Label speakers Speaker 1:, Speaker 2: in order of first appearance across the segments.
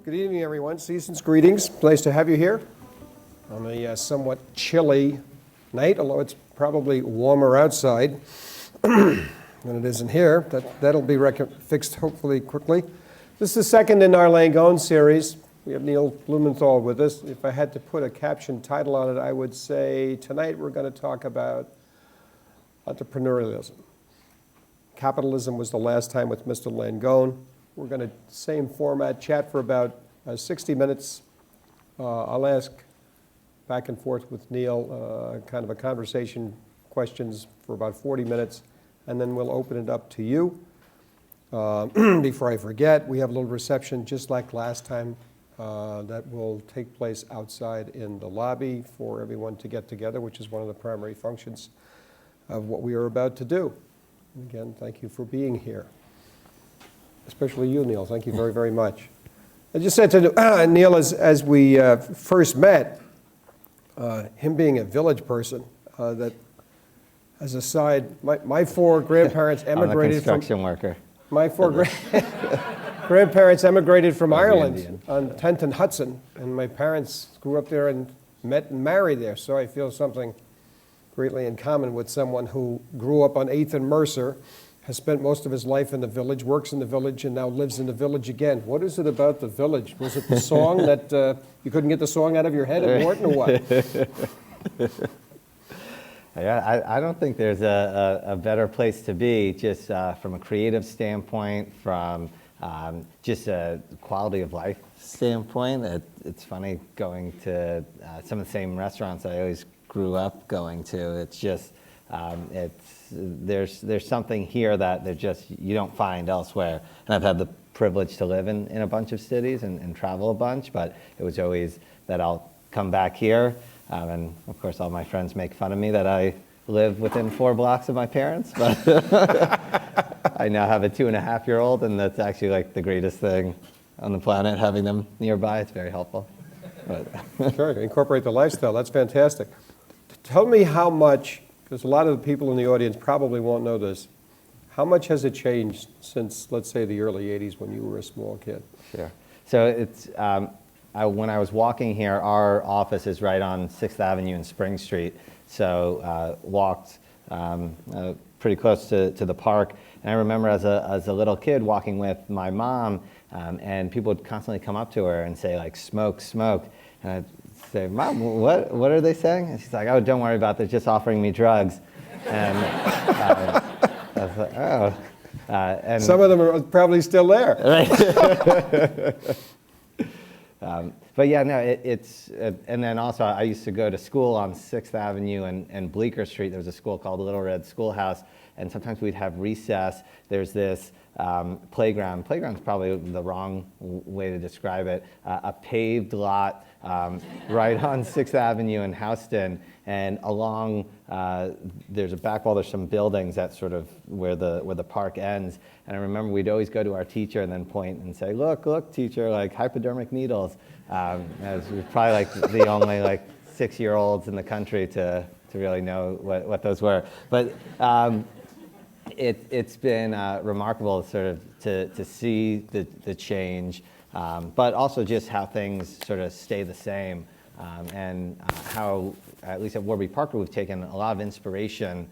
Speaker 1: Good evening, everyone. Season's greetings. Nice to have you here on a somewhat chilly night, although it's probably warmer outside than it is in here. That'll be fixed hopefully quickly. This is the second in our Langone series. We have Neil Blumenthal with us. If I had to put a caption title on it, I would say tonight we're going to talk about entrepreneurialism. Capitalism was the last time with Mr. Langone. We're going to, same format, chat for about 60 minutes. I'll ask back and forth with Neil, kind of a conversation, questions for about 40 minutes, and then we'll open it up to you. Before I forget, we have a little reception just like last time that will take place outside in the lobby for everyone to get together, which is one of the primary functions of what we are about to do. Again, thank you for being here. Especially you, Neil. Thank you very, very much. I just said to Neil as we first met, him being a village person, that as a side, my four grandparents emigrated from...
Speaker 2: I'm a construction worker.
Speaker 1: My four grandparents emigrated from Ireland on 10th and Hudson, and my parents grew up there and met and married there, so I feel something greatly in common with someone who grew up on 8th and Mercer, has spent most of his life in the village, works in the village, and now lives in the village again. What is it about the village? Was it the song that you couldn't get the song out of your head at Morton, or what?
Speaker 2: Yeah, I don't think there's a better place to be, just from a creative standpoint, from just a quality of life standpoint. It's funny going to some of the same restaurants I always grew up going to. It's just, there's something here that you don't find elsewhere. And I've had the privilege to live in a bunch of cities and travel a bunch, but it was always that I'll come back here. And of course, all my friends make fun of me that I live within 4 blocks of my parents, but I now have a 2.5-year-old, and that's actually like the greatest thing on the planet, having them nearby. It's very helpful. But
Speaker 1: Sure, incorporate the lifestyle. That's fantastic. Tell me how much, because a lot of the people in the audience probably won't know this, how much has it changed since, let's say, the early 80s when you were a small kid?
Speaker 2: Sure. So it's, when I was walking here, our office is right on 6th Avenue and Spring Street. So walked pretty close to the park. And I remember as a little kid walking with my mom, and people would constantly come up to her and say, like, smoke, smoke. And I'd say, Mom, what are they saying? And she's like, oh, don't worry about it, they're just offering me drugs. And I was like, oh. And
Speaker 1: some of them are probably still there.
Speaker 2: Right. But yeah, no, and then also I used to go to school on 6th Avenue and Bleecker Street. There was a school called Little Red Schoolhouse, and sometimes we'd have recess. There's this playground. Playground's probably the wrong way to describe it. A paved lot right on 6th Avenue in Houston, and along there's a back wall. There's some buildings that's sort of where the park ends. And I remember we'd always go to our teacher and then point and say, "Look, teacher, like hypodermic needles." As we're probably like the only like 6-year-olds in the country to really know what those were. But it's been remarkable sort of to see the change, but also just how things sort of stay the same, and how, at least at Warby Parker, we've taken a lot of inspiration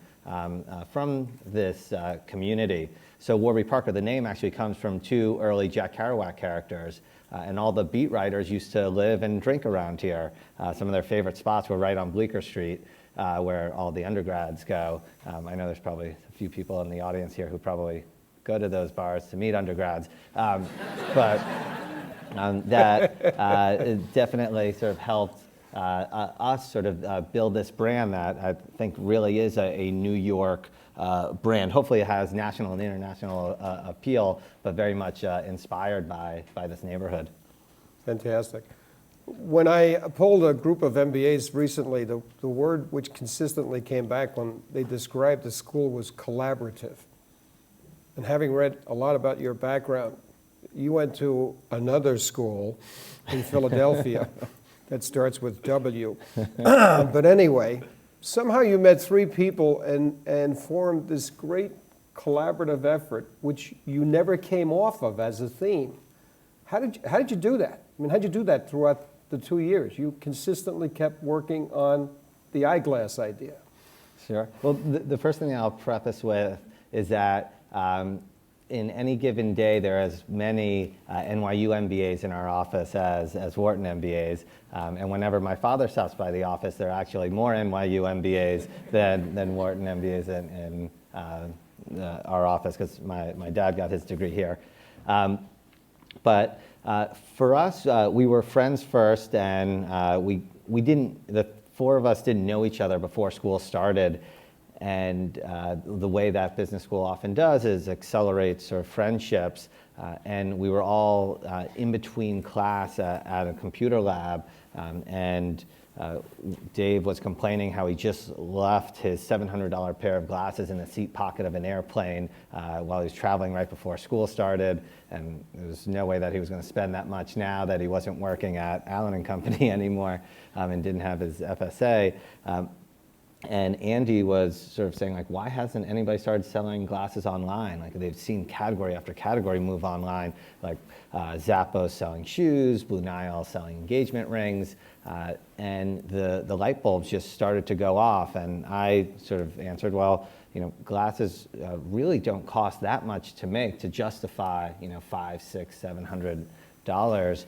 Speaker 2: from this community. So Warby Parker, the name actually comes from 2 early Jack Kerouac characters, and all the beat writers used to live and drink around here. Some of their favorite spots were right on Bleecker Street, where all the undergrads go. I know there's probably a few people in the audience here who probably go to those bars to meet undergrads, but that definitely sort of helped us sort of build this brand that I think really is a New York brand. Hopefully it has national and international appeal, but very much inspired by this neighborhood.
Speaker 1: Fantastic. When I polled a group of MBAs recently, the word which consistently came back when they described the school was collaborative. And having read a lot about your background, you went to another school in Philadelphia that starts with W. But anyway, somehow you met 3 people and formed this great collaborative effort, which you never came off of as a theme. How did you do that? I mean, how'd you do that throughout the 2 years? You consistently kept working on the eyeglass idea.
Speaker 2: Sure. Well, the first thing I'll preface with is that in any given day, there are as many NYU MBAs in our office as Wharton MBAs. And whenever my father stops by the office, there are actually more NYU MBAs than Wharton MBAs in our office, because my dad got his degree here. But for us, we were friends first, and the four of us didn't know each other before school started. And the way that business school often does is accelerate sort of friendships. And we were all in between class at a computer lab. And Dave was complaining how he just left his $700 pair of glasses in the seat pocket of an airplane while he was traveling right before school started. And there was no way that he was going to spend that much now that he wasn't working at Allen & Company anymore and didn't have his FSA. And Andy was sort of saying, like, why hasn't anybody started selling glasses online? Like, they've seen category after category move online, like Zappos selling shoes, Blue Nile selling engagement rings, and the light bulbs just started to go off. And I sort of answered, well, glasses really don't cost that much to make to justify, $500, $600, $700,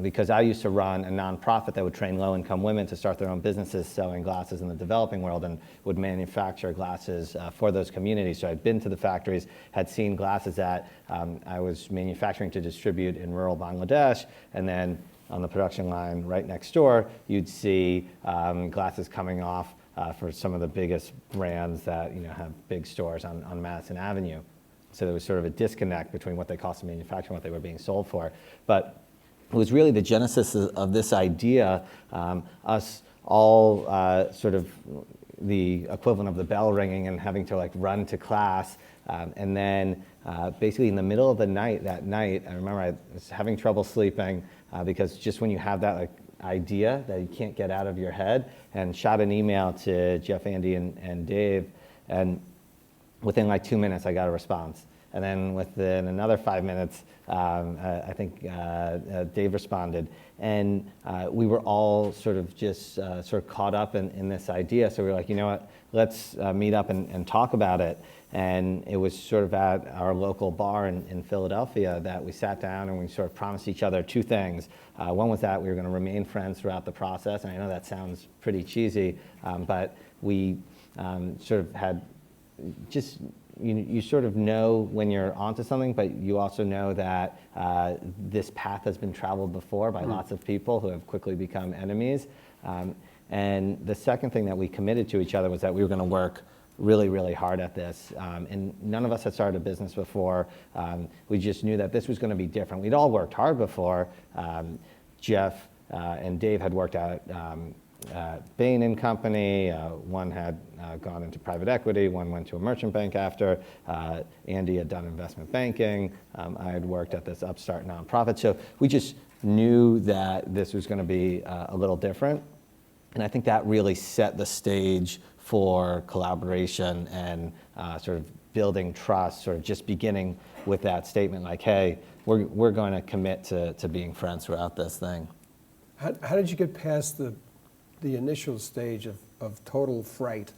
Speaker 2: because I used to run a nonprofit that would train low-income women to start their own businesses selling glasses in the developing world, and would manufacture glasses for those communities. So I'd been to the factories, had seen glasses that I was manufacturing to distribute in rural Bangladesh, and then on the production line right next door, you'd see glasses coming off for some of the biggest brands that have big stores on Madison Avenue. So there was sort of a disconnect between what they cost to manufacture and what they were being sold for. But it was really the genesis of this idea, us all sort of the equivalent of the bell ringing and having to run to class. And then basically in the middle of the night, that night, I remember I was having trouble sleeping because just when you have that idea that you can't get out of your head, and shot an email to Jeff, Andy, and Dave, and within 2 minutes, I got a response. And then within another 5 minutes, I think Dave responded. And we were all sort of just sort of caught up in this idea. So we were like, you know what, let's meet up and talk about it. And it was sort of at our local bar in Philadelphia that we sat down and we sort of promised each other two things. One was that we were going to remain friends throughout the process. And I know that sounds pretty cheesy, but we sort of had just, you sort of know when you're onto something, but you also know that this path has been traveled before by lots of people who have quickly become enemies. And the second thing that we committed to each other was that we were going to work really, really hard at this. And none of us had started a business before. We just knew that this was going to be different. We'd all worked hard before. Jeff and Dave had worked at Bain and Company. One had gone into private equity. One went to a merchant bank after. Andy had done investment banking. I had worked at this upstart nonprofit. So we just knew that this was going to be a little different. And I think that really set the stage for collaboration and sort of building trust, sort of just beginning with that statement like, hey, we're going to commit to being friends throughout this thing.
Speaker 1: How did you get past the initial stage of total fright?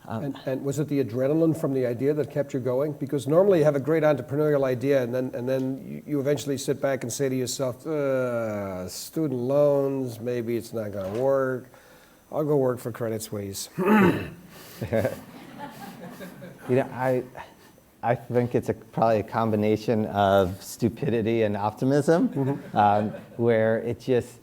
Speaker 1: And was it the adrenaline from the idea that kept you going? Because normally you have a great entrepreneurial idea, and then you eventually sit back and say to yourself, student loans, maybe it's not going to work. I'll go work for Credit Suisse.
Speaker 2: I think it's probably a combination of stupidity and optimism, where it just,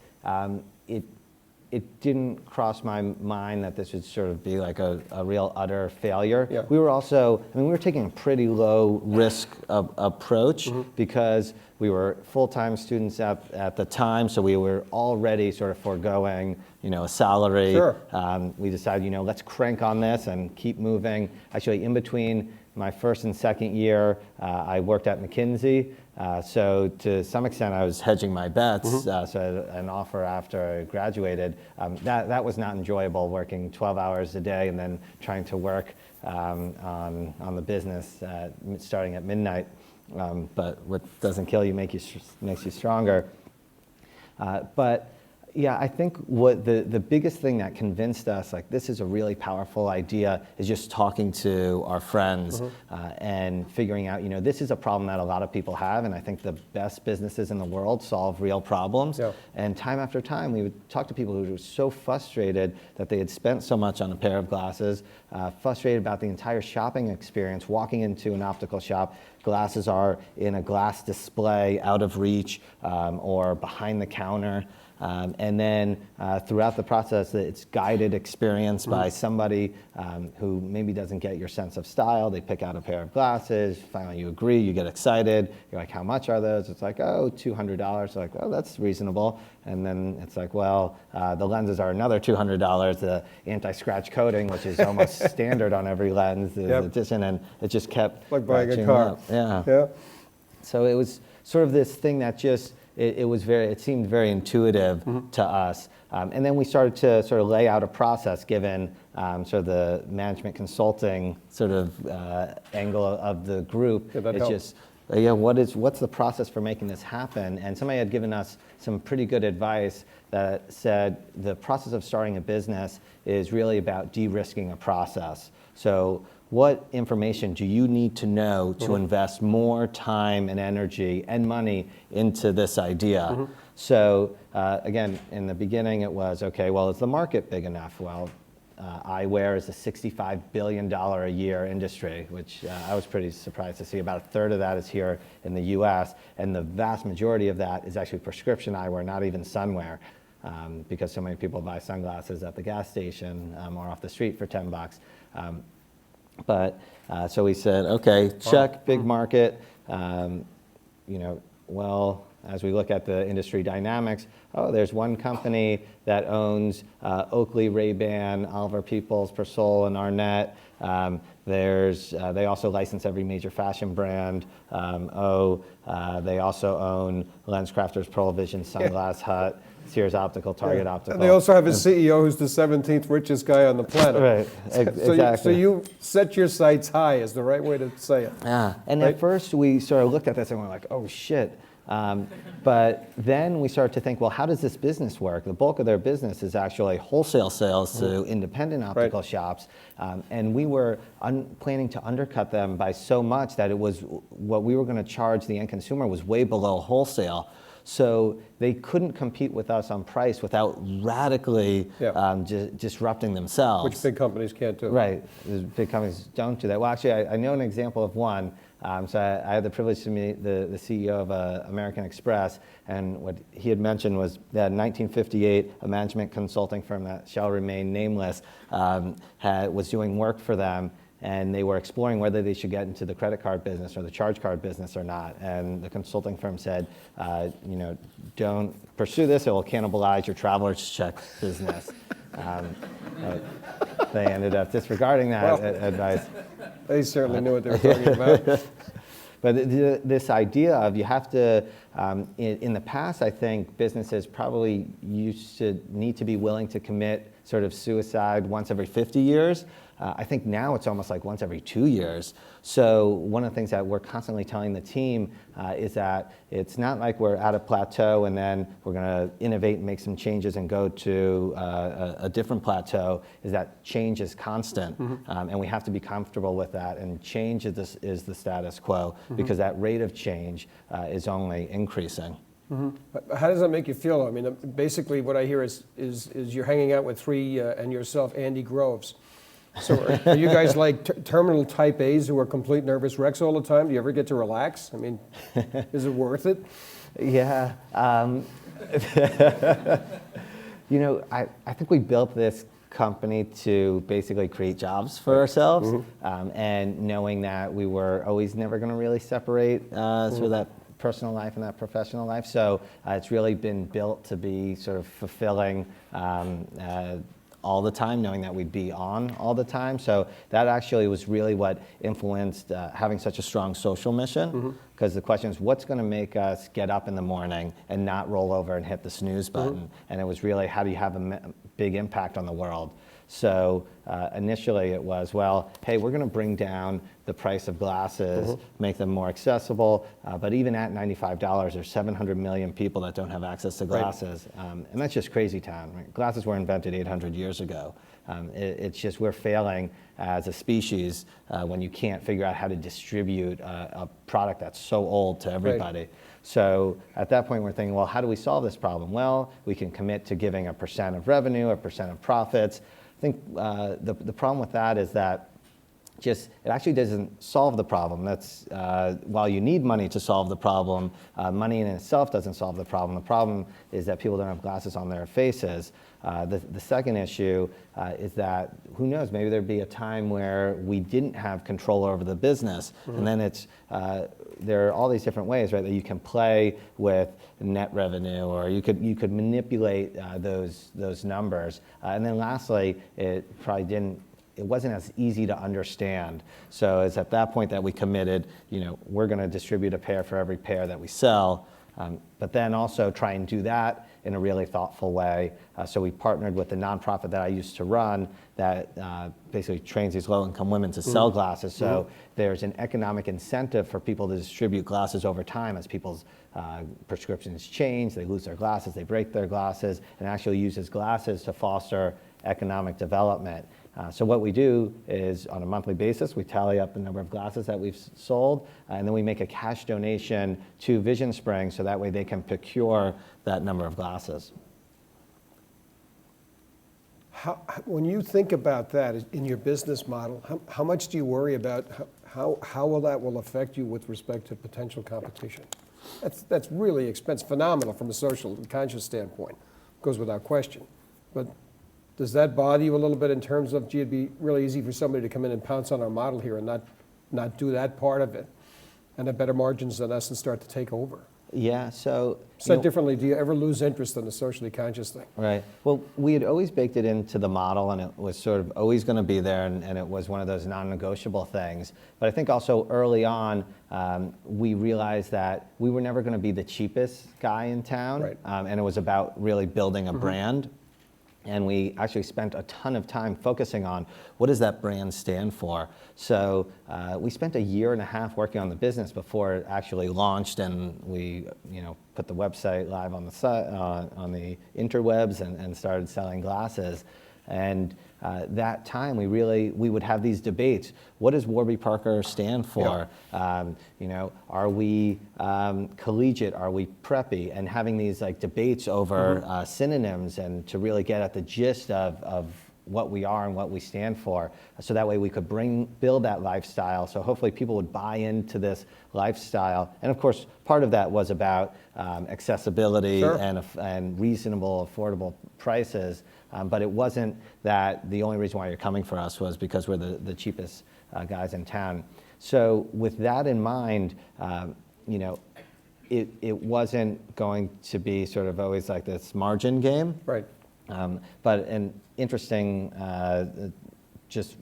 Speaker 2: it didn't cross my mind that this would sort of be like a real utter failure.
Speaker 1: Yeah.
Speaker 2: We were also, we were taking a pretty low risk approach because we were full-time students at the time, so we were already sort of foregoing, a salary.
Speaker 1: Sure.
Speaker 2: We decided, let's crank on this and keep moving. Actually, in between my first and second year, I worked at McKinsey. So to some extent, I was hedging my bets. So I had an offer after I graduated. That was not enjoyable, working 12 hours a day and then trying to work on the business starting at midnight. But what doesn't kill you makes you stronger. But yeah, I think what the biggest thing that convinced us, like, this is a really powerful idea, is just talking to our friends and figuring out, this is a problem that a lot of people have, and I think the best businesses in the world solve real problems.
Speaker 1: Yeah.
Speaker 2: And time after time, we would talk to people who were so frustrated that they had spent so much on a pair of glasses, frustrated about the entire shopping experience, walking into an optical shop, glasses are in a glass display out of reach or behind the counter. And then throughout the process, it's guided experience by somebody who maybe doesn't get your sense of style. They pick out a pair of glasses, finally you agree, you get excited. You're like, how much are those? It's like, oh, $200. They're like, oh, that's reasonable. And then it's like, well, the lenses are another $200. The anti-scratch coating, which is almost standard on every lens, is addition, and it just kept
Speaker 1: like buying a
Speaker 2: ratcheting
Speaker 1: car.
Speaker 2: up. Yeah. So it was sort of this thing that just, it seemed very intuitive to us. And then we started to sort of lay out a process given sort of the management consulting sort of angle of the group.
Speaker 1: Yeah, that
Speaker 2: it's
Speaker 1: helps.
Speaker 2: just, what's the process for making this happen? And somebody had given us some pretty good advice that said the process of starting a business is really about de-risking a process. So what information do you need to know to invest more time and energy and money into this idea? So again, in the beginning it was, okay, well, is the market big enough? Well, eyewear is a $65 billion a year industry, which I was pretty surprised to see. About a third of that is here in the US, and the vast majority of that is actually prescription eyewear, not even sunwear, because so many people buy sunglasses at the gas station or off the street for $10. But so we said, okay, check, big market. Well, as we look at the industry dynamics, there's one company that owns Oakley, Ray-Ban, Oliver Peoples, Persol, and Arnett. They also license every major fashion brand. They also own LensCrafters, Pearle Vision, Sunglass Hut, Sears Optical, Target Optical.
Speaker 1: And they also have a CEO who's the 17th richest guy on the planet.
Speaker 2: Right, exactly.
Speaker 1: So you set your sights high is the right way to say it.
Speaker 2: Yeah, and
Speaker 1: Right?
Speaker 2: at first we sort of looked at this and we're like, oh shit. But then we started to think, well, how does this business work? The bulk of their business is actually wholesale sales to independent optical shops. And we were planning to undercut them by so much that it was what we were going to charge the end consumer was way below wholesale. So they couldn't compete with us on price without radically disrupting themselves.
Speaker 1: Which big companies can't do.
Speaker 2: Right, big companies don't do that. Well, actually, I know an example of one. So I had the privilege to meet the CEO of American Express, and what he had mentioned was that in 1958, a management consulting firm that shall remain nameless was doing work for them, and they were exploring whether they should get into the credit card business or the charge card business or not. And the consulting firm said, don't pursue this, it will cannibalize your traveler's check business. They ended up disregarding that advice.
Speaker 1: They certainly knew what they were talking about.
Speaker 2: But this idea of you have to, in the past, I think businesses probably used to need to be willing to commit sort of suicide once every 50 years. I think now it's almost like once every 2 years. So one of the things that we're constantly telling the team is that it's not like we're at a plateau and then we're going to innovate and make some changes and go to a different plateau, is that change is constant. And we have to be comfortable with that. And change is the status quo because that rate of change is only increasing.
Speaker 1: How does that make you feel? I mean, basically what I hear is you're hanging out with three, and yourself, Andy Groves. So are you guys like terminal type A's who are complete nervous wrecks all the time? Do you ever get to relax? I mean, is it worth it?
Speaker 2: Yeah. I think we built this company to basically create jobs for ourselves, and knowing that we were always never going to really separate sort of that personal life and that professional life. So it's really been built to be sort of fulfilling all the time, knowing that we'd be on all the time. So that actually was really what influenced having such a strong social mission. Because the question is, what's going to make us get up in the morning and not roll over and hit the snooze button? And it was really, how do you have a big impact on the world? So initially it was, well, hey, we're going to bring down the price of glasses, make them more accessible. But even at $95, there's 700 million people that don't have access to glasses. And that's just crazy town. Right? Glasses were invented 800 years ago. It's just we're failing as a species when you can't figure out how to distribute a product that's so old to everybody.
Speaker 1: Right.
Speaker 2: So at that point, we're thinking, well, how do we solve this problem? Well, we can commit to giving a % of revenue, a % of profits. I think the problem with that is that it actually doesn't solve the problem. That's while you need money to solve the problem, money in itself doesn't solve the problem. The problem is that people don't have glasses on their faces. The second issue is that who knows? Maybe there'd be a time where we didn't have control over the business, and then there are all these different ways, right, that you can play with net revenue, or you could manipulate those numbers. And then lastly, it wasn't as easy to understand. So it's at that point that we committed, we're going to distribute a pair for every pair that we sell, but then also try and do that in a really thoughtful way. So we partnered with the nonprofit that I used to run that basically trains these low-income women to sell glasses. So there's an economic incentive for people to distribute glasses over time as people's prescriptions change, they lose their glasses, they break their glasses, and actually uses glasses to foster economic development. So what we do is on a monthly basis, we tally up the number of glasses that we've sold, and then we make a cash donation to Vision Spring so that way they can procure that number of glasses.
Speaker 1: When you think about that in your business model, how much do you worry about how that will affect you with respect to potential competition? That's really expensive, phenomenal from a social and conscious standpoint, goes without question. But does that bother you a little bit in terms of, gee, it'd be really easy for somebody to come in and pounce on our model here and not do that part of it and have better margins than us and start to take over?
Speaker 2: Yeah, so...
Speaker 1: Said differently, do you ever lose interest in the socially conscious thing?
Speaker 2: Right. Well, we had always baked it into the model, and it was sort of always going to be there, and it was one of those non-negotiable things. But I think also early on, we realized that we were never going to be the cheapest guy in town,
Speaker 1: Right.
Speaker 2: And it was about really building a brand. And we actually spent a ton of time focusing on what does that brand stand for. So we spent a year and a half working on the business before it actually launched, and we put the website live on the site, on the interwebs, and started selling glasses. And that time we would have these debates. What does Warby Parker stand for? Yeah. Are we collegiate? Are we preppy? And having these debates over synonyms, and to really get at the gist of what we are and what we stand for, so that way we could build that lifestyle. So hopefully people would buy into this lifestyle. And of course, part of that was about accessibility. Sure. and reasonable, affordable prices. But it wasn't that the only reason why you're coming for us was because we're the cheapest guys in town. So with that in mind, it wasn't going to be sort of always like this margin game.
Speaker 1: Right.
Speaker 2: But an interesting, just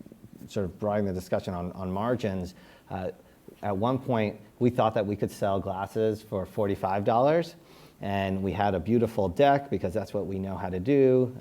Speaker 2: sort of broadening the discussion on margins, at one point we thought that we could sell glasses for $45. And we had a beautiful deck because that's what we know how to do.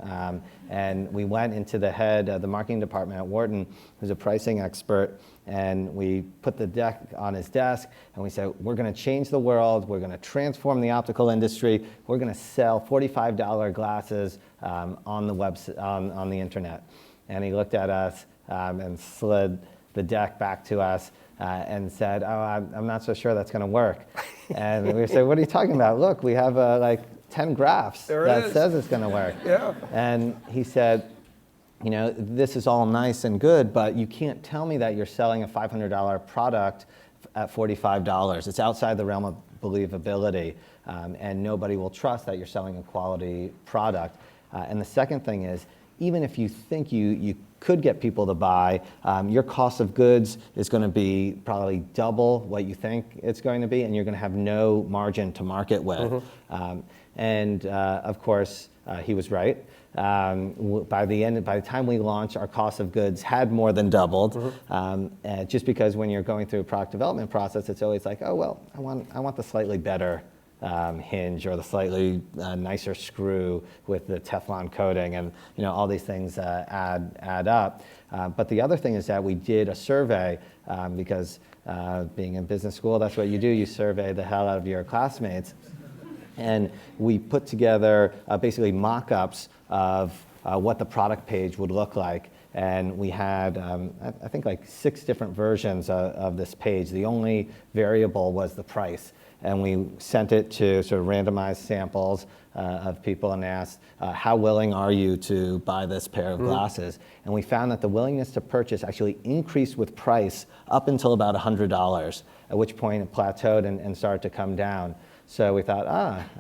Speaker 2: And we went into the head of the marketing department at Wharton, who's a pricing expert, and we put the deck on his desk, and we said, we're going to change the world. We're going to transform the optical industry. We're going to sell $45 glasses on the on the internet. And he looked at us and slid the deck back to us and said, oh, I'm not so sure that's going to work. And we said, what are you talking about? Look, we have 10 graphs that says it's going to work.
Speaker 1: Yeah.
Speaker 2: And he said, this is all nice and good, but you can't tell me that you're selling a $500 product at $45. It's outside the realm of believability, and nobody will trust that you're selling a quality product. And the second thing is, even if you think you could get people to buy, your cost of goods is going to be probably double what you think it's going to be, and you're going to have no margin to market with. And of course, he was right. By the time we launched, our cost of goods had more than doubled. Just because when you're going through a product development process, it's always like, oh well, I want the slightly better hinge or the slightly nicer screw with the Teflon coating, and all these things add up. But the other thing is that we did a survey because being in business school, that's what you do. You survey the hell out of your classmates. And we put together basically mock-ups of what the product page would look like. And we had, I think, like 6 different versions of this page. The only variable was the price. And we sent it to sort of randomized samples of people and asked, how willing are you to buy this pair of glasses? And we found that the willingness to purchase actually increased with price up until about $100, at which point it plateaued and started to come down. So we thought,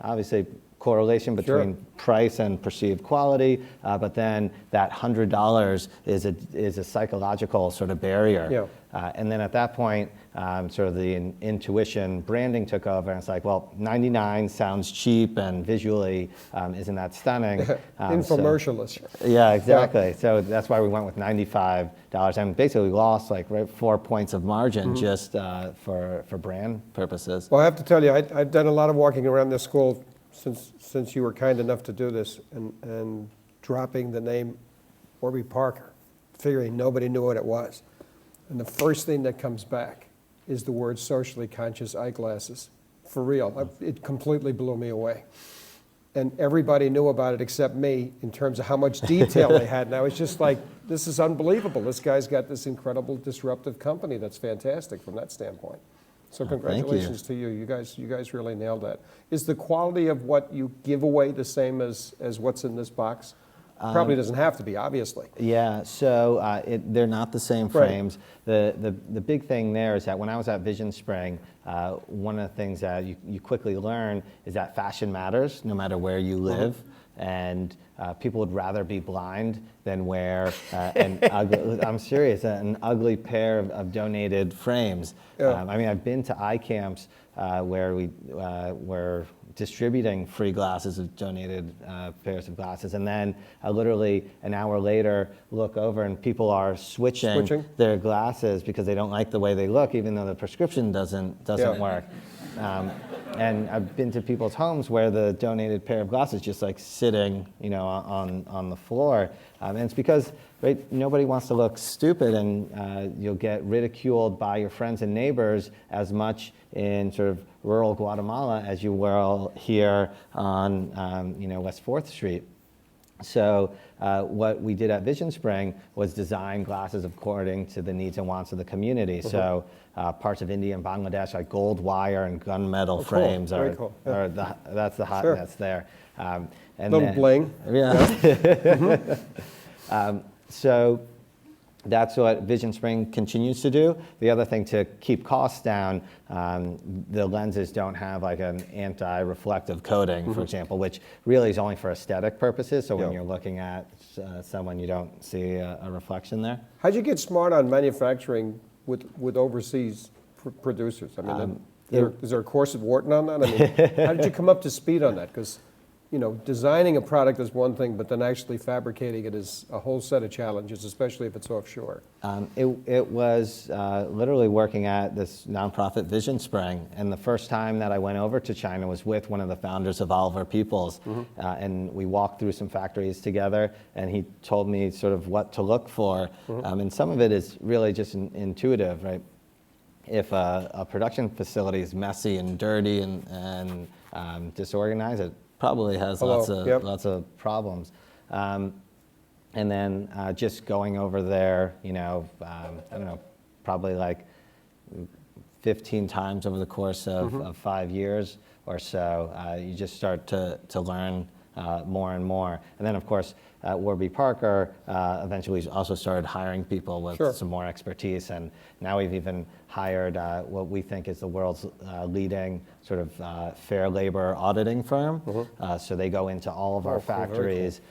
Speaker 2: obviously correlation between price and perceived quality, but then that $100 is a psychological sort of barrier.
Speaker 1: Yeah.
Speaker 2: And then at that point, sort of the intuition branding took over, and it's like, well, 99 sounds cheap and visually isn't that stunning.
Speaker 1: Infomercialist.
Speaker 2: Yeah, exactly. Yeah. So that's why we went with $95 and basically lost like 4 points of margin just for brand purposes.
Speaker 1: Well, I have to tell you, I've done a lot of walking around this school since you were kind enough to do this, and dropping the name Warby Parker, figuring nobody knew what it was. And the first thing that comes back is the word socially conscious eyeglasses. For real, it completely blew me away. And everybody knew about it except me in terms of how much detail they had. And I was just like, this is unbelievable. This guy's got this incredible disruptive company that's fantastic from that standpoint. So congratulations to you. You guys really nailed that. Is the quality of what you give away the same as what's in this box? Probably doesn't have to be, obviously.
Speaker 2: Yeah, so they're not the same frames. Right. The big thing there is that when I was at Vision Spring, one of the things that you quickly learn is that fashion matters no matter where you live. And people would rather be blind than wear an ugly, I'm serious, an ugly pair of donated frames. Yeah. I mean, I've been to eye camps where we're distributing free glasses of donated pairs of glasses, and then literally an hour later look over and people are switching their glasses because they don't like the way they look, even though the prescription doesn't work. And I've been to people's homes where the donated pair of glasses just like sitting, on the floor, and it's because nobody wants to look stupid, and you'll get ridiculed by your friends and neighbors as much in sort of rural Guatemala as you will here on West 4th Street. So what we did at Vision Spring was design glasses according to the needs and wants of the community. So parts of India and Bangladesh, like gold wire and gunmetal frames, that's the hotness there. And
Speaker 1: little
Speaker 2: then,
Speaker 1: bling.
Speaker 2: Yeah. So that's what Vision Spring continues to do. The other thing, to keep costs down, the lenses don't have like an anti-reflective coating, for example, which really is only for aesthetic purposes. So when you're looking at someone, you don't see a reflection there. How'd
Speaker 1: you get smart on manufacturing with overseas producers? I mean, is there a course at Wharton on that? I mean, how did you come up to speed on that? Because designing a product is one thing, but then actually fabricating it is a whole set of challenges, especially if it's offshore.
Speaker 2: It was literally working at this nonprofit Vision Spring, and the first time that I went over to China was with one of the founders of Oliver Peoples, and we walked through some factories together, and he told me sort of what to look for, and some of it is really just intuitive, right? If a production facility is messy and dirty and disorganized, it probably has lots of problems. And then just going over there, I don't know, probably like 15 times over the course of 5 years or so, you just start to learn more and more. And then, of course, at Warby Parker, eventually also started hiring people with some more expertise, and now we've even hired what we think is the world's leading sort of fair labor auditing firm. So they go into all of our factories,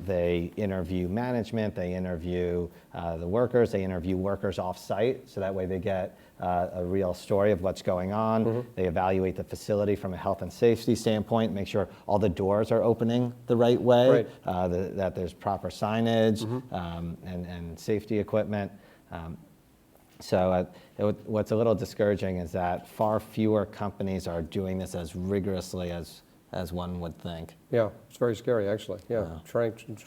Speaker 2: they interview management, they interview the workers, they interview workers off-site, so that way they get a real story of what's going on. They evaluate the facility from a health and safety standpoint, make sure all the doors are opening the right way, that there's proper signage and safety equipment. So what's a little discouraging is that far fewer companies are doing this as rigorously as one would think.
Speaker 1: Yeah, it's very scary, actually. Yeah,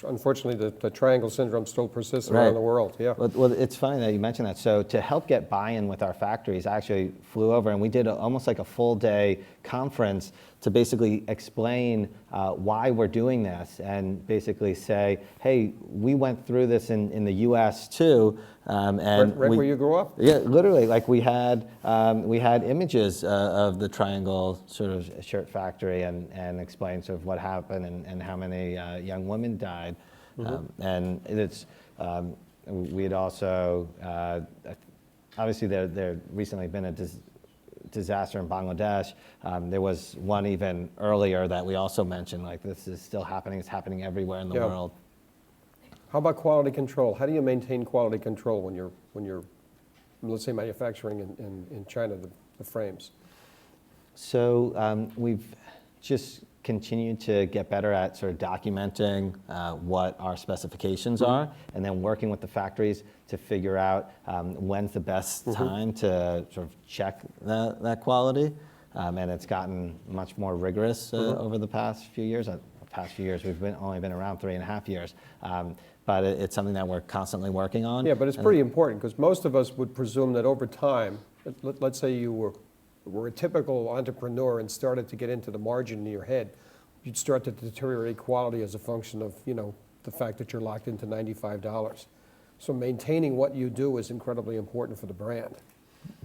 Speaker 1: unfortunately, the triangle syndrome still persists
Speaker 2: Right.
Speaker 1: around the world. Yeah.
Speaker 2: Well, it's funny that you mentioned that. So to help get buy-in with our factories, I actually flew over and we did almost like a full-day conference to basically explain why we're doing this and basically say, hey, we went through this in the U.S. too. And
Speaker 1: Right where you grew up?
Speaker 2: Yeah, literally, like we had images of the Triangle sort of shirt factory and explained sort of what happened and how many young women died. And it's, we had also, obviously there recently been a disaster in Bangladesh. There was one even earlier that we also mentioned, like this is still happening, it's happening everywhere in the world.
Speaker 1: How about quality control? How do you maintain quality control when you're let's say, manufacturing in China, the frames?
Speaker 2: So we've just continued to get better at sort of documenting what our specifications are, and then working with the factories to figure out when's the best time to sort of check that quality. And it's gotten much more rigorous over the past few years. We've only been around 3.5 years. But it's something that we're constantly working on.
Speaker 1: Yeah, but it's pretty important because most of us would presume that over time, let's say you were a typical entrepreneur and started to get into the margin in your head, you'd start to deteriorate quality as a function of, the fact that you're locked into $95. So maintaining what you do is incredibly important for the brand.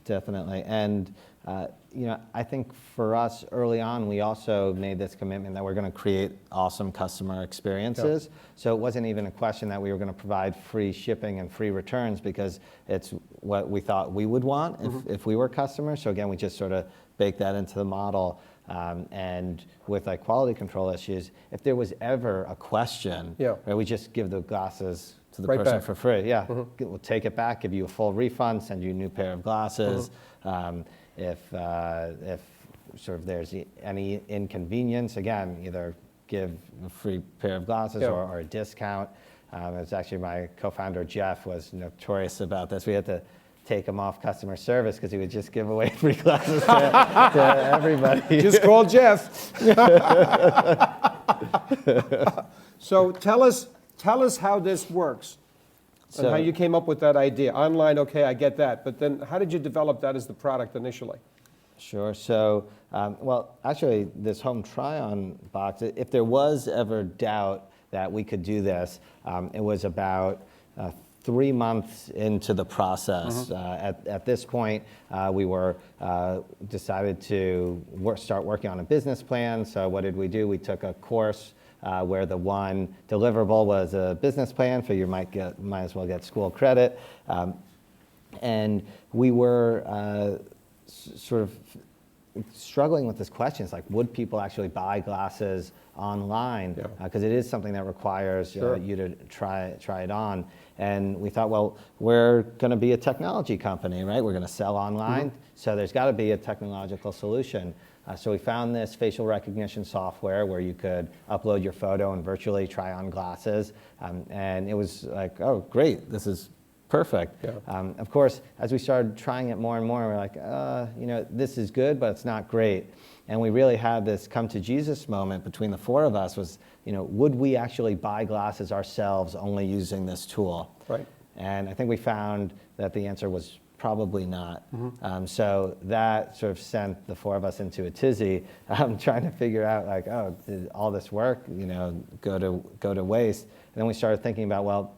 Speaker 2: Definitely. And, I think for us early on, we also made this commitment that we're going to create awesome customer experiences. Yeah. So it wasn't even a question that we were going to provide free shipping and free returns because it's what we thought we would want if we were customers. So again, we just sort of baked that into the model. And with like quality control issues, if there was ever a question, right, we just give the glasses to the person for free. Yeah, we'll take it back, give you a full refund, send you a new pair of glasses. If sort of there's any inconvenience, again, either give a free pair of glasses or a discount. It's actually my co-founder Jeff was notorious about this. We had to take him off customer service because he would just give away free glasses to everybody.
Speaker 1: Just call Jeff. So tell us how this works and how you came up with that idea. Online, okay, I get that. But then how did you develop that as the product initially?
Speaker 2: Sure. So, well, actually, this home try-on box, if there was ever doubt that we could do this, it was about 3 months into the process. At this point, we were decided to start working on a business plan. So what did we do? We took a course where the one deliverable was a business plan, so you might as well get school credit. And we were sort of struggling with this question. It's like, would people actually buy glasses online? Because it is something that requires you to try it on. And we thought, well, we're going to be a technology company, right? We're going to sell online, so there's got to be a technological solution. So we found this facial recognition software where you could upload your photo and virtually try on glasses. And it was like, oh, great, this is perfect. Of course, as we started trying it more and more, we're like, this is good, but it's not great. And we really had this come to Jesus moment between the four of us was, would we actually buy glasses ourselves only using this tool?
Speaker 1: Right.
Speaker 2: And I think we found that the answer was probably not. So that sort of sent the four of us into a tizzy, trying to figure out like, oh, did all this work, go to waste? And then we started thinking about, well,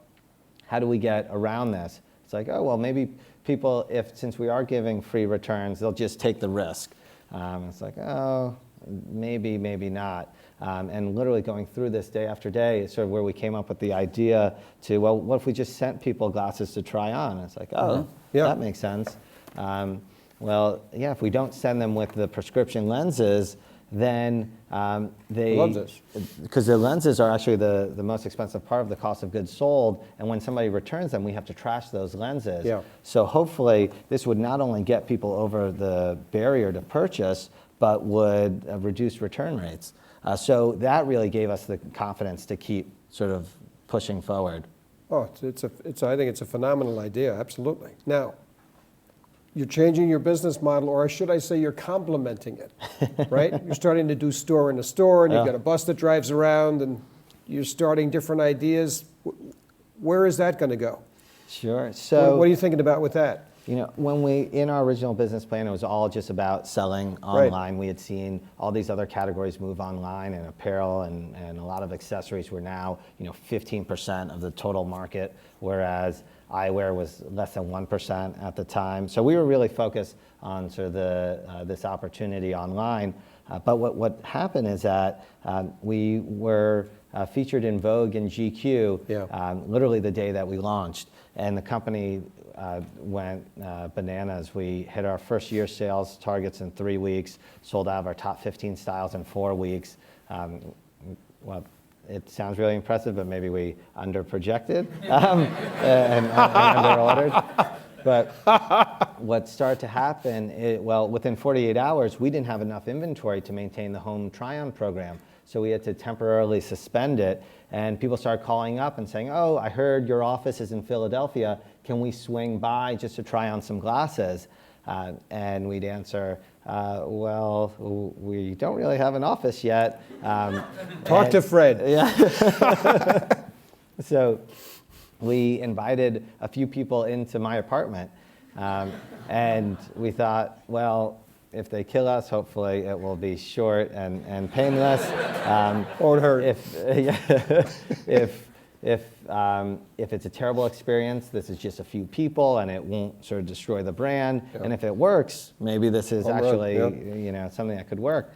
Speaker 2: how do we get around this? It's like, oh, well, maybe people, since we are giving free returns, they'll just take the risk. It's like, oh, maybe not. And literally going through this day after day is sort of where we came up with the idea to, well, what if we just sent people glasses to try on? And it's like, oh, that makes sense. Well, yeah, if we don't send them with the prescription lenses, then because the lenses are actually the most expensive part of the cost of goods sold, and when somebody returns them, we have to trash those lenses. So hopefully this would not only get people over the barrier to purchase, but would reduce return rates. So that really gave us the confidence to keep sort of pushing forward.
Speaker 1: Oh, I think it's a phenomenal idea, absolutely. Now, you're changing your business model, or should I say you're complementing it, right? You're starting to do store in a store, and you've got a bus that drives around, and you're starting different ideas. Where is that going to go?
Speaker 2: Sure. So
Speaker 1: what are you thinking about with that?
Speaker 2: When in our original business plan, it was all just about selling online. Right. We had seen all these other categories move online, and apparel and a lot of accessories were now, 15% of the total market, whereas eyewear was less than 1% at the time. So we were really focused on sort of this opportunity online. But what happened is that we were featured in Vogue and GQ literally the day that we launched, and the company went bananas. We hit our first year sales targets in 3 weeks, sold out of our top 15 styles in 4 weeks. Well, it sounds really impressive, but maybe we under-projected and under-ordered. But what started to happen, within 48 hours, we didn't have enough inventory to maintain the home try-on program. So we had to temporarily suspend it. And people started calling up and saying, oh, I heard your office is in Philadelphia. Can we swing by just to try on some glasses? And we'd answer, well, we don't really have an office yet.
Speaker 1: Talk to Fred.
Speaker 2: Yeah. So we invited a few people into my apartment. And we thought, well, if they kill us, hopefully it will be short and painless.
Speaker 1: Won't hurt.
Speaker 2: If it's a terrible experience, this is just a few people, and it won't sort of destroy the brand. Yep. And if it works, maybe this is actually something that could work.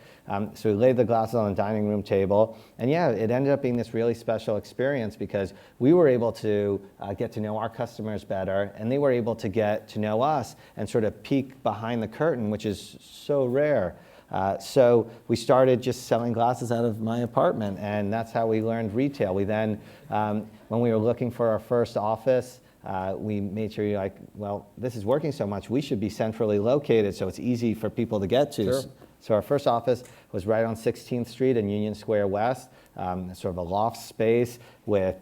Speaker 2: So we laid the glasses on the dining room table, and it ended up being this really special experience because we were able to get to know our customers better, and they were able to get to know us and sort of peek behind the curtain, which is so rare. So we started just selling glasses out of my apartment, and that's how we learned retail. We then, when we were looking for our first office, we made sure this is working so much, we should be centrally located so it's easy for people to get to.
Speaker 1: Sure.
Speaker 2: So our first office was right on 16th Street in Union Square West, sort of a loft space with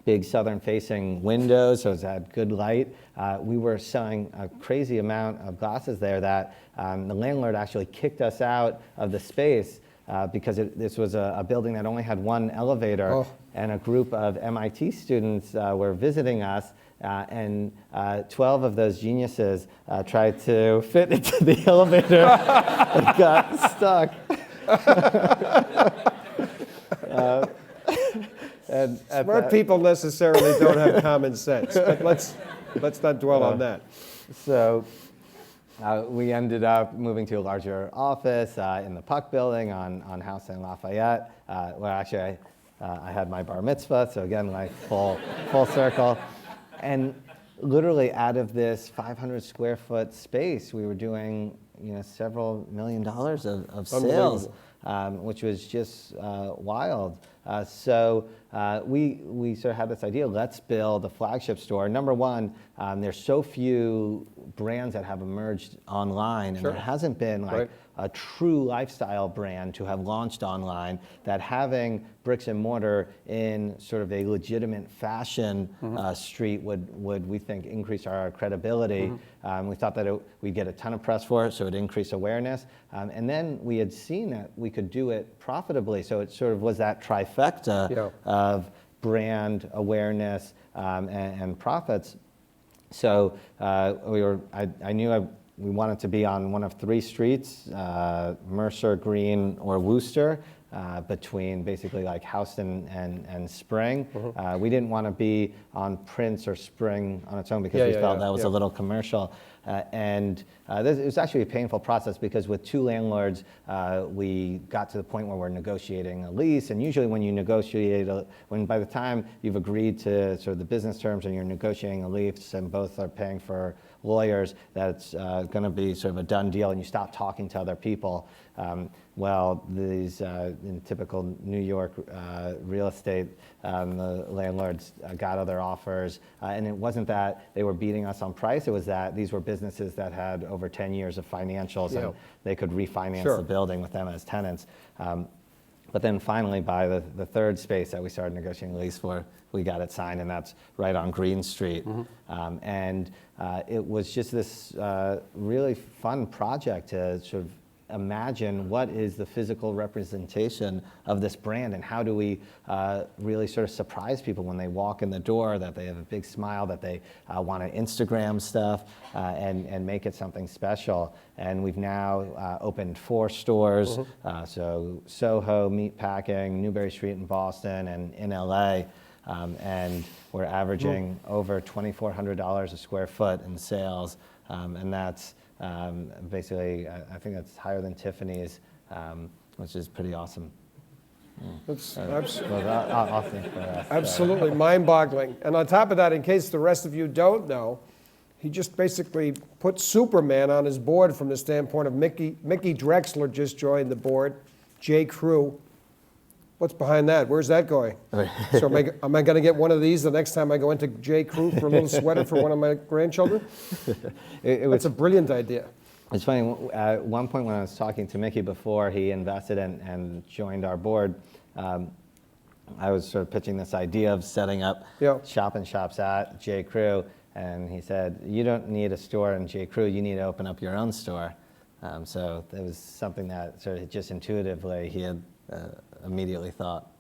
Speaker 2: big southern-facing windows, so it had good light. We were selling a crazy amount of glasses there that the landlord actually kicked us out of the space because this was a building that only had one elevator, and a group of MIT students were visiting us, and 12 of those geniuses tried to fit into the elevator and got stuck.
Speaker 1: Smart people necessarily don't have common sense, but let's not dwell on that.
Speaker 2: So we ended up moving to a larger office in the Puck building on House and Lafayette, where actually I had my bar mitzvah, so again, like full circle. And literally out of this 500 square foot space, we were doing several $1 million of sales, which was just wild. So we sort of had this idea, let's build a flagship store. Number one, there's so few brands that have emerged online, and there hasn't been a true lifestyle brand to have launched online, that having bricks and mortar in sort of a legitimate fashion street would we think increase our credibility. We thought that we'd get a ton of press for it, so it'd increase awareness. And then we had seen that we could do it profitably, so it sort of was that trifecta of brand awareness and profits. So I knew we wanted to be on one of 3 streets, Mercer, Green, or Wooster, between basically like Houston and Spring. We didn't want to be on Prince or Spring on its own because we felt that was a little commercial. And it was actually a painful process because with 2 landlords, we got to the point where we're negotiating a lease. And usually when you negotiate, by the time you've agreed to sort of the business terms and you're negotiating a lease and both are paying for lawyers, that's going to be sort of a done deal, and you stop talking to other people. These in typical New York real estate, the landlords got other offers, and it wasn't that they were beating us on price, it was that these were businesses that had over 10 years of financials, and they could refinance the building with them as tenants. But then finally, by the third space that we started negotiating a lease for, we got it signed, and that's right on Green Street. It was just this really fun project to sort of imagine what is the physical representation of this brand, and how do we really sort of surprise people when they walk in the door, that they have a big smile, that they want to Instagram stuff, and make it something special. And we've now opened 4 stores, so Soho, Meatpacking, Newbury Street in Boston, and in LA. And we're averaging over $2,400 a square foot in sales, and that's basically, I think that's higher than Tiffany's, which is pretty awesome.
Speaker 1: That's
Speaker 2: I'll think for us.
Speaker 1: absolutely mind-boggling. And on top of that, in case the rest of you don't know, he just basically put Superman on his board from the standpoint of Mickey Drexler just joined the board, J. Crew. What's behind that? Where's that going? So am I going to get one of these the next time I go into J. Crew for a little sweater for one of my grandchildren? That's a brilliant idea.
Speaker 2: It's funny, at one point when I was talking to Mickey before he invested and joined our board, I was sort of pitching this idea of setting up shop-in-shops at J. Crew, and he said, you don't need a store in J. Crew, you need to open up your own store. So it was something that sort of just intuitively he had immediately thought.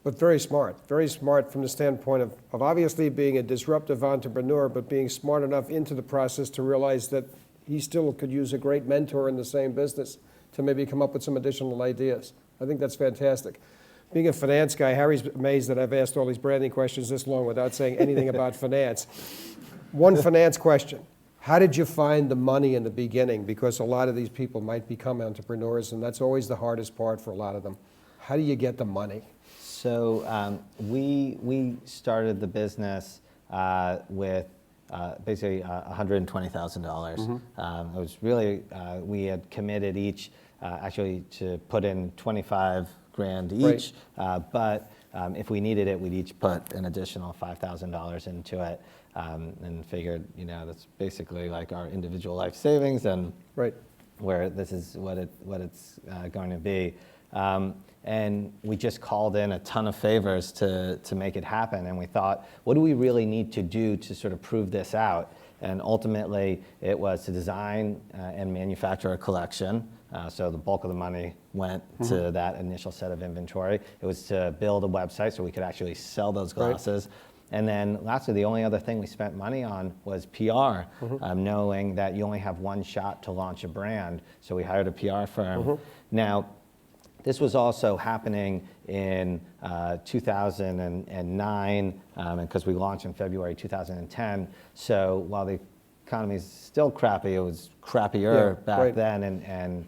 Speaker 1: But very smart from the standpoint of obviously being a disruptive entrepreneur, but being smart enough into the process to realize that he still could use a great mentor in the same business to maybe come up with some additional ideas. I think that's fantastic. Being a finance guy, Harry's amazed that I've asked all these branding questions this long without saying anything about finance. One finance question. How did you find the money in the beginning? Because a lot of these people might become entrepreneurs, and that's always the hardest part for a lot of them. How do you get the money?
Speaker 2: So we started the business with basically $120,000. It was really, we had committed each actually to put in 25 grand each, but if we needed it, we'd each put an additional $5,000 into it, and figured, that's basically like our individual life savings, and where this is what it's going to be. And we just called in a ton of favors to make it happen. And we thought, what do we really need to do to sort of prove this out? And ultimately, it was to design and manufacture a collection. So the bulk of the money went to that initial set of inventory. It was to build a website so we could actually sell those glasses. And then lastly, the only other thing we spent money on was PR, knowing that you only have one shot to launch a brand. So we hired a PR firm. Now, this was also happening in 2009, and because we launched in February 2010. So while the economy is still crappy, it was crappier back then, and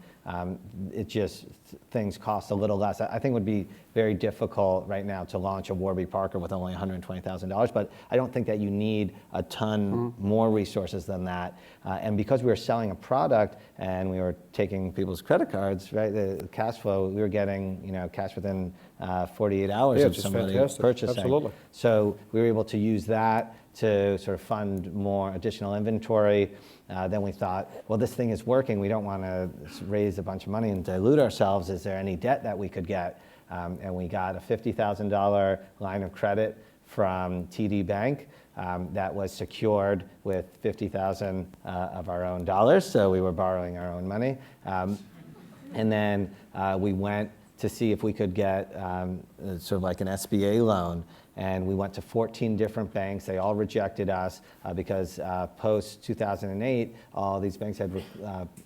Speaker 2: it just, things cost a little less. I think it would be very difficult right now to launch a Warby Parker with only $120,000, but I don't think that you need a ton more resources than that. And because we were selling a product and we were taking people's credit cards, the cash flow, we were getting cash within 48 hours of somebody purchasing.
Speaker 1: Absolutely.
Speaker 2: So we were able to use that to sort of fund more additional inventory. Then we thought, well, this thing is working. We don't want to raise a bunch of money and dilute ourselves. Is there any debt that we could get? And we got a $50,000 line of credit from TD Bank that was secured with $50,000 of our own dollars. So we were borrowing our own money. And then we went to see if we could get sort of like an SBA loan. And we went to 14 different banks. They all rejected us because post-2008, all these banks had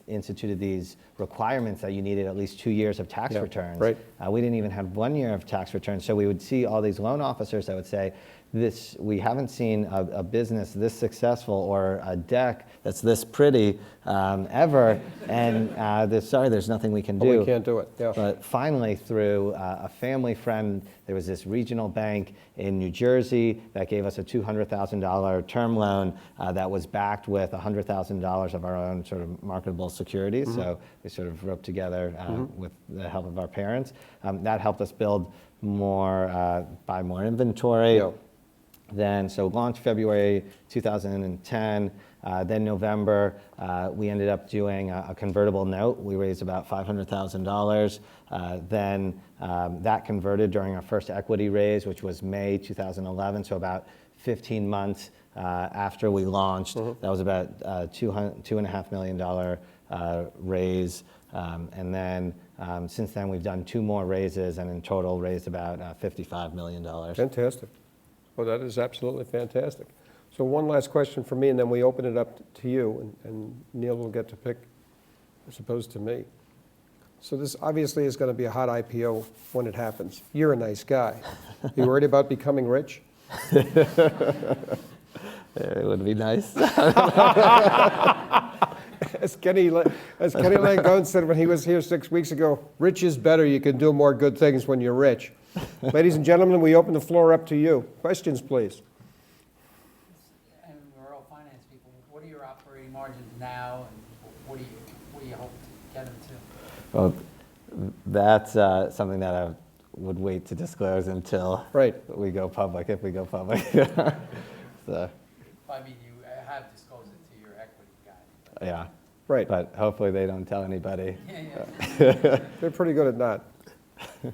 Speaker 2: instituted these requirements that you needed at least 2 years of tax returns. We didn't even have 1 year of tax returns. So we would see all these loan officers that would say, we haven't seen a business this successful or a deck that's this pretty ever, and sorry, there's nothing we can do.
Speaker 1: We can't do it,
Speaker 2: But finally, through a family friend, there was this regional bank in New Jersey that gave us a $200,000 term loan that was backed with $100,000 of our own sort of marketable securities. So we sort of roped together with the help of our parents. That helped us build more, buy more inventory. Then, so launched February 2010. Then November, we ended up doing a convertible note. We raised about $500,000. Then that converted during our first equity raise, which was May 2011, so about 15 months after we launched. That was about $2.5 million raise. And then since then, we've done 2 more raises, and in total raised about $55 million.
Speaker 1: Fantastic. Well, that is absolutely fantastic. So one last question for me, and then we open it up to you, and Neil will get to pick as opposed to me. So this obviously is going to be a hot IPO when it happens. You're a nice guy. You worried about becoming rich?
Speaker 2: It would be nice.
Speaker 1: As Kenny Langone said when he was here 6 weeks ago, rich is better. You can do more good things when you're rich. Ladies and gentlemen, we open the floor up to you. Questions, please.
Speaker 3: And we're all finance people. What are your operating margins now, and what do you hope to get them to?
Speaker 2: Well, that's something that I would wait to disclose until we go public, if we go public. So,
Speaker 3: I mean, you have disclosed it to your equity guy.
Speaker 2: yeah.
Speaker 1: Right.
Speaker 2: But hopefully they don't tell anybody.
Speaker 3: Yeah.
Speaker 1: They're pretty good at not.
Speaker 4: Yeah, I'm just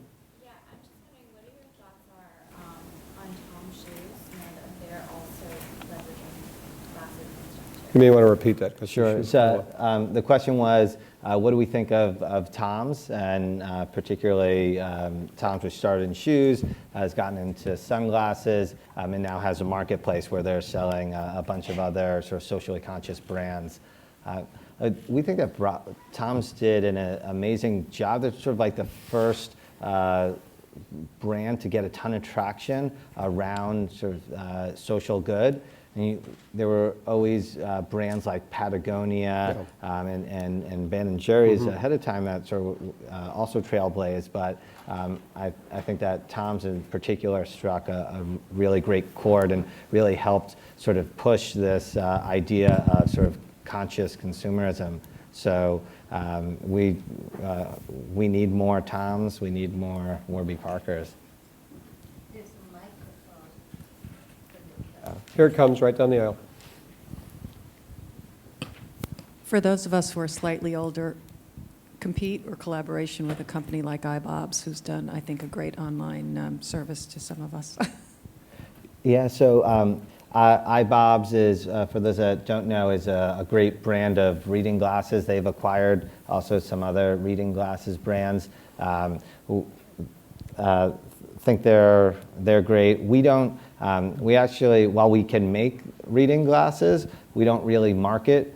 Speaker 4: wondering what your thoughts are on Tom's shoes now that they're also leveraging glasses and
Speaker 1: You may want to repeat that. 'Cause
Speaker 2: Sure.
Speaker 1: you should-
Speaker 2: So the question was, what do we think of Tom's, and particularly Tom's, which started in shoes, has gotten into sunglasses, and now has a marketplace where they're selling a bunch of other sort of socially conscious brands. We think that Tom's did an amazing job. They're sort of like the first brand to get a ton of traction around sort of social good. There were always brands like Patagonia and Ben & Jerry's ahead of time that sort of also trailblazed, but I think that Tom's in particular struck a really great chord and really helped sort of push this idea of sort of conscious consumerism. So we need more Tom's, we need more Warby Parkers.
Speaker 4: There's a microphone.
Speaker 1: Here it comes, right down the aisle.
Speaker 5: For those of us who are slightly older, compete or collaboration with a company like iBob's, who's done, I think, a great online service to some of us.
Speaker 2: Yeah, so iBob's is, for those that don't know, is a great brand of reading glasses. They've acquired also some other reading glasses brands. Think they're great. We actually, while we can make reading glasses, we don't really market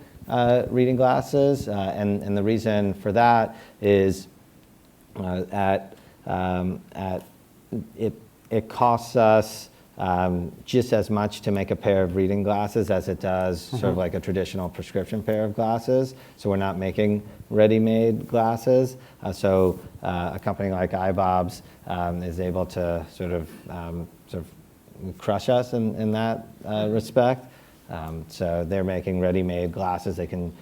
Speaker 2: reading glasses, and the reason for that is it costs us just as much to make a pair of reading glasses as it does sort of like a traditional prescription pair of glasses. So we're not making ready-made glasses. So a company like iBob's is able to sort of crush us in that respect. So they're making ready-made glasses. They can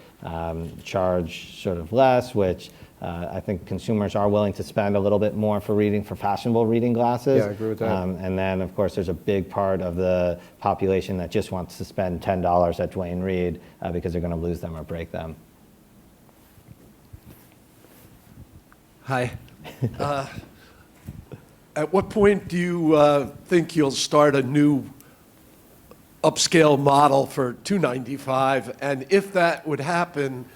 Speaker 2: charge sort of less, which I think consumers are willing to spend a little bit more for fashionable reading glasses.
Speaker 1: Yeah, I agree with that.
Speaker 2: And then, of course, there's a big part of the population that just wants to spend $10 at Duane Reade because they're going to lose them or break them.
Speaker 6: Hi. At what point do you think you'll start a new upscale model for $295? And if that would happen,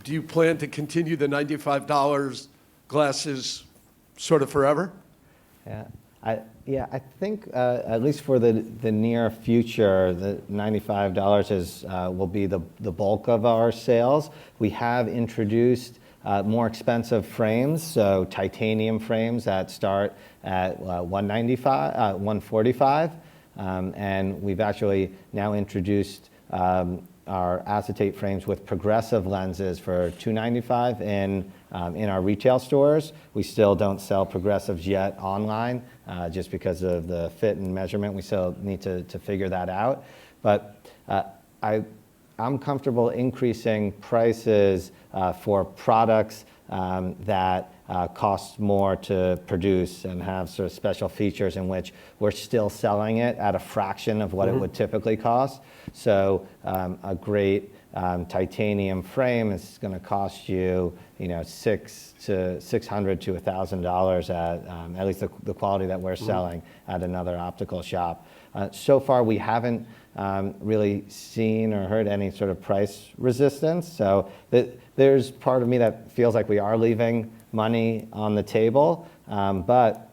Speaker 6: do you plan to continue the $95 glasses sort of forever?
Speaker 2: Yeah, I think at least for the near future, the $95 will be the bulk of our sales. We have introduced more expensive frames, so titanium frames that start at $145, and we've actually now introduced our acetate frames with progressive lenses for $295 in our retail stores. We still don't sell progressives yet online just because of the fit and measurement. We still need to figure that out. But I'm comfortable increasing prices for products that costs more to produce and have sort of special features in which we're still selling it at a fraction of what it would typically cost. So a great titanium frame is going to cost you, $600 to $1,000 at least the quality that we're selling at another optical shop. So far, we haven't really seen or heard any sort of price resistance. So there's part of me that feels like we are leaving money on the table, but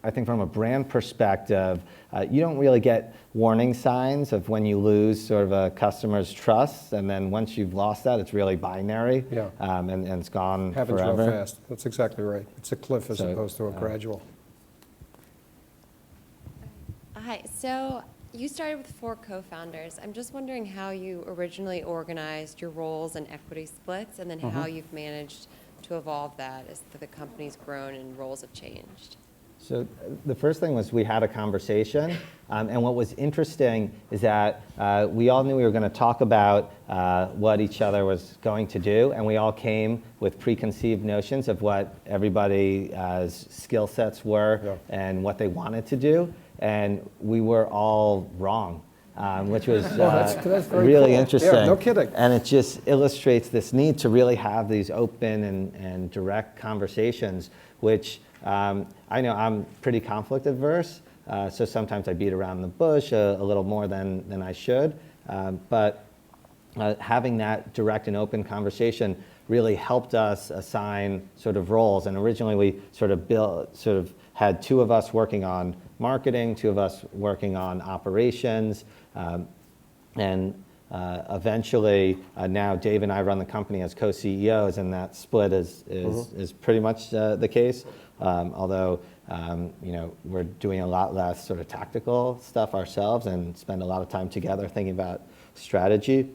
Speaker 2: I think from a brand perspective, you don't really get warning signs of when you lose sort of a customer's trust, and then once you've lost that, it's really binary,
Speaker 1: Yeah.
Speaker 2: and it's gone
Speaker 1: Happens
Speaker 2: forever.
Speaker 1: real fast. That's exactly right. It's a cliff as
Speaker 2: So,
Speaker 1: opposed to a gradual.
Speaker 7: Hi, so you started with 4 co-founders. I'm just wondering how you originally organized your roles and equity splits, and then how you've managed to evolve that as the company's grown and roles have changed.
Speaker 2: So the first thing was we had a conversation, and what was interesting is that we all knew we were going to talk about what each other was going to do, and we all came with preconceived notions of what everybody's skill sets were and what they wanted to do, and we were all wrong. Which was
Speaker 1: that's very
Speaker 2: really
Speaker 1: cool.
Speaker 2: interesting.
Speaker 1: Yeah, no kidding.
Speaker 2: And it just illustrates this need to really have these open and direct conversations, which I know I'm pretty conflict adverse, so sometimes I beat around the bush a little more than I should. But having that direct and open conversation really helped us assign sort of roles. And originally we sort of had 2 of us working on marketing, 2 of us working on operations, and eventually now Dave and I run the company as co-CEOs, and that split is pretty much the case. Although we're doing a lot less sort of tactical stuff ourselves and spend a lot of time together thinking about strategy.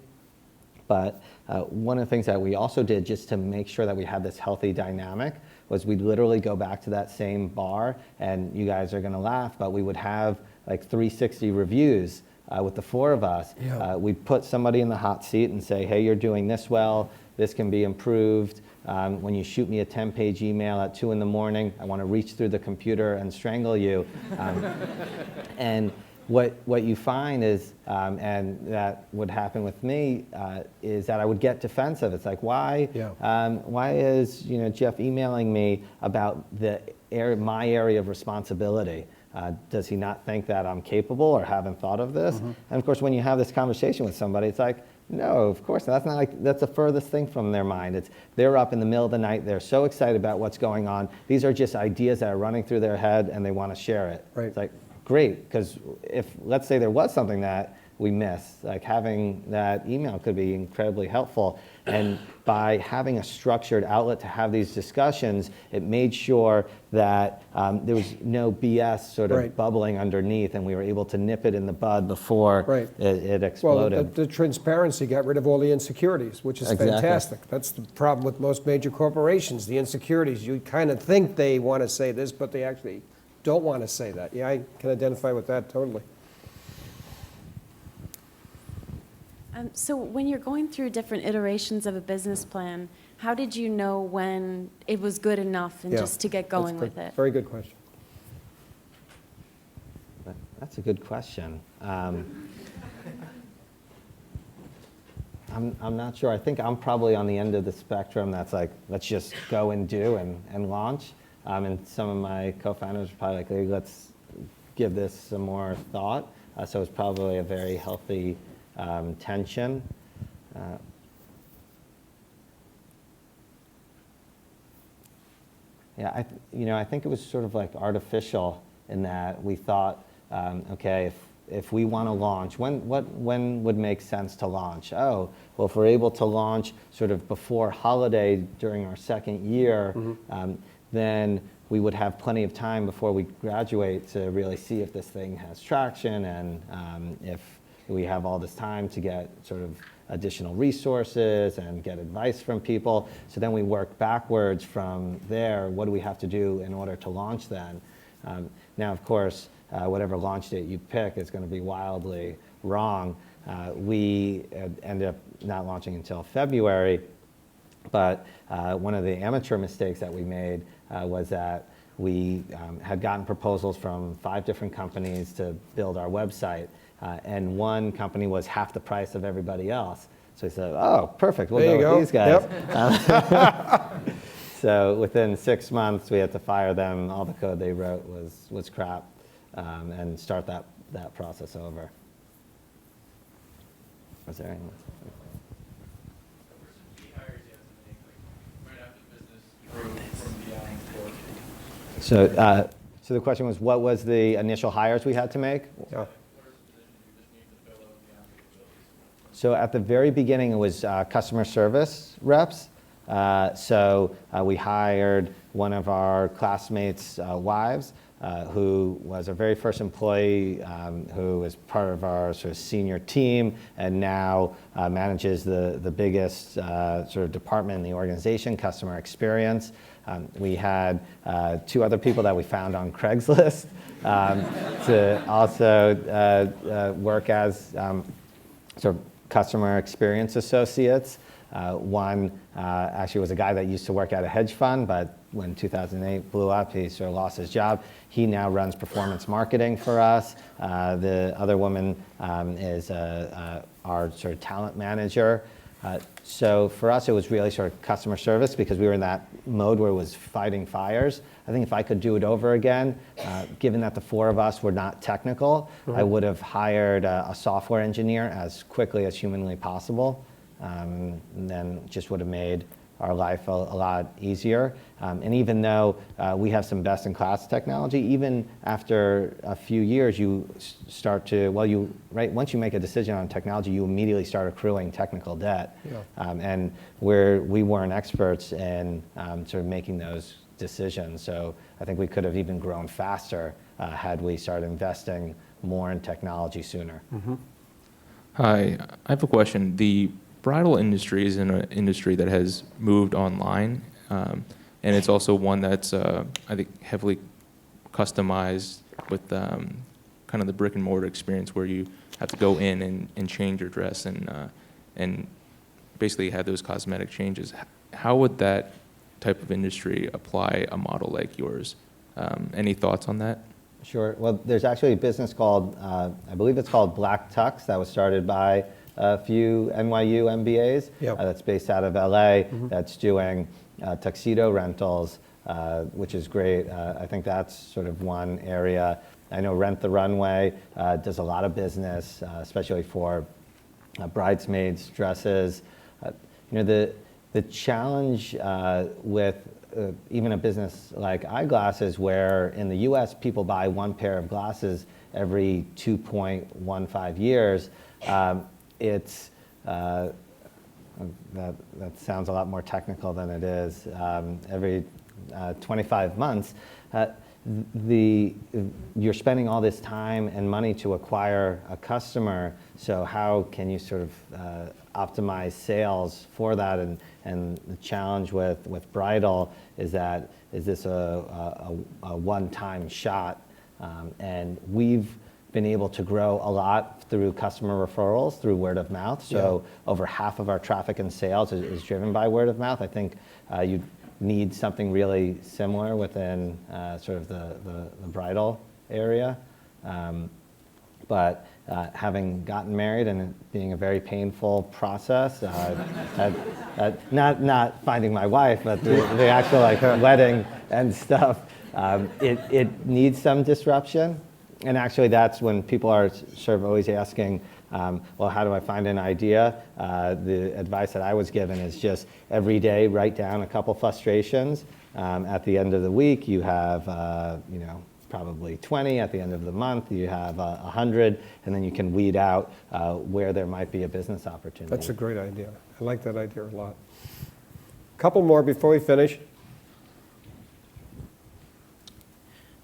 Speaker 2: But one of the things that we also did just to make sure that we had this healthy dynamic was we'd literally go back to that same bar, and you guys are going to laugh, but we would have like 360 reviews with the 4 of us.
Speaker 1: Yeah.
Speaker 2: We'd put somebody in the hot seat and say, hey, you're doing this well, this can be improved. When you shoot me a 10-page email at 2 in the morning, I want to reach through the computer and strangle you. And what you find is, and that would happen with me, is that I would get defensive. It's like, why is Jeff emailing me about my area of responsibility? Does he not think that I'm capable or haven't thought of this? And of course, when you have this conversation with somebody, it's like, no, of course not. That's not like, that's the furthest thing from their mind. They're up in the middle of the night. They're so excited about what's going on. These are just ideas that are running through their head, and they want to share it.
Speaker 1: Right.
Speaker 2: It's like, great, because if, let's say there was something that we missed, like having that email could be incredibly helpful. And by having a structured outlet to have these discussions, it made sure that there was no BS sort of bubbling underneath, and we were able to nip it in the bud before it exploded.
Speaker 1: Well, the transparency got rid of all the insecurities, which is fantastic. That's the problem with most major corporations, the insecurities. You kind of think they want to say this, but they actually don't want to say that. Yeah, I can identify with that totally.
Speaker 8: So when you're going through different iterations of a business plan, how did you know when it was good enough and just to get going with it?
Speaker 1: Very good question.
Speaker 2: That's a good question. I'm not sure. I think I'm probably on the end of the spectrum that's like, let's just go and do and launch. And some of my co-founders are probably like, hey, let's give this some more thought. So it's probably a very healthy tension. Yeah, I think it was sort of like artificial in that we thought, okay, if we want to launch, when would make sense to launch? Oh, well, if we're able to launch sort of before holiday during our second year, then we would have plenty of time before we graduate to really see if this thing has traction, and if we have all this time to get sort of additional resources and get advice from people. So then we work backwards from there. What do we have to do in order to launch then? Now, of course, whatever launch date you pick is going to be wildly wrong. We ended up not launching until February. But one of the amateur mistakes that we made was that we had gotten proposals from 5 different companies to build our website, and one company was half the price of everybody else. So we said, oh, perfect, we'll
Speaker 1: There you
Speaker 2: go
Speaker 1: go.
Speaker 2: with these guys.
Speaker 1: Yep.
Speaker 2: So within 6 months, we had to fire them. All the code they wrote was crap, and start that process over. Was there anyone? So, so the question was, what was the initial hires we had to make?
Speaker 1: Yeah.
Speaker 2: So at the very beginning, it was customer service reps. We hired one of our classmates' wives, who was our very first employee, who was part of our sort of senior team, and now manages the biggest sort of department in the organization, customer experience. We had 2 other people that we found on Craigslist to also work as sort of customer experience associates. One actually was a guy that used to work at a hedge fund, but when 2008 blew up, he sort of lost his job. He now runs performance marketing for us. The other woman is our sort of talent manager. So for us, it was really sort of customer service because we were in that mode where it was fighting fires. I think if I could do it over again, given that the 4 of us were not technical, I would have hired a software engineer as quickly as humanly possible, and then just would have made our life a lot easier. And even though we have some best-in-class technology, even after a few years, you start to, once you make a decision on technology, you immediately start accruing technical debt.
Speaker 1: Yeah.
Speaker 2: And we weren't experts in sort of making those decisions. So I think we could have even grown faster had we started investing more in technology sooner.
Speaker 1: Mm-hmm.
Speaker 9: Hi, I have a question. The bridal industry is an industry that has moved online, and it's also one that's, I think, heavily customized with kind of the brick and mortar experience where you have to go in and change your dress and basically have those cosmetic changes. How would that type of industry apply a model like yours? Any thoughts on that?
Speaker 2: Sure. Well, there's actually a business called, I believe it's called Black Tux, that was started by a few NYU MBAs.
Speaker 1: Yep.
Speaker 2: That's based out of LA. That's doing tuxedo rentals, which is great. I think that's sort of one area. I know Rent the Runway does a lot of business, especially for bridesmaids' dresses. The challenge with even a business like eyeglasses, where in the US people buy 1 pair of glasses every 2.15 years, it's that sounds a lot more technical than it is. Every 25 months, you're spending all this time and money to acquire a customer. So how can you sort of optimize sales for that? And the challenge with bridal is that is this a one-time shot? And we've been able to grow a lot through customer referrals, through word of mouth. So over half of our traffic and sales is driven by word of mouth. I think you need something really similar within sort of the bridal area. But having gotten married and it being a very painful process, not finding my wife, but the actual wedding and stuff, it needs some disruption. And actually, that's when people are sort of always asking, well, how do I find an idea? The advice that I was given is just every day write down a couple frustrations. At the end of the week, you have, probably 20. At the end of the month, you have 100, and then you can weed out where there might be a business opportunity.
Speaker 1: That's a great idea. I like that idea a lot. Couple more before we finish.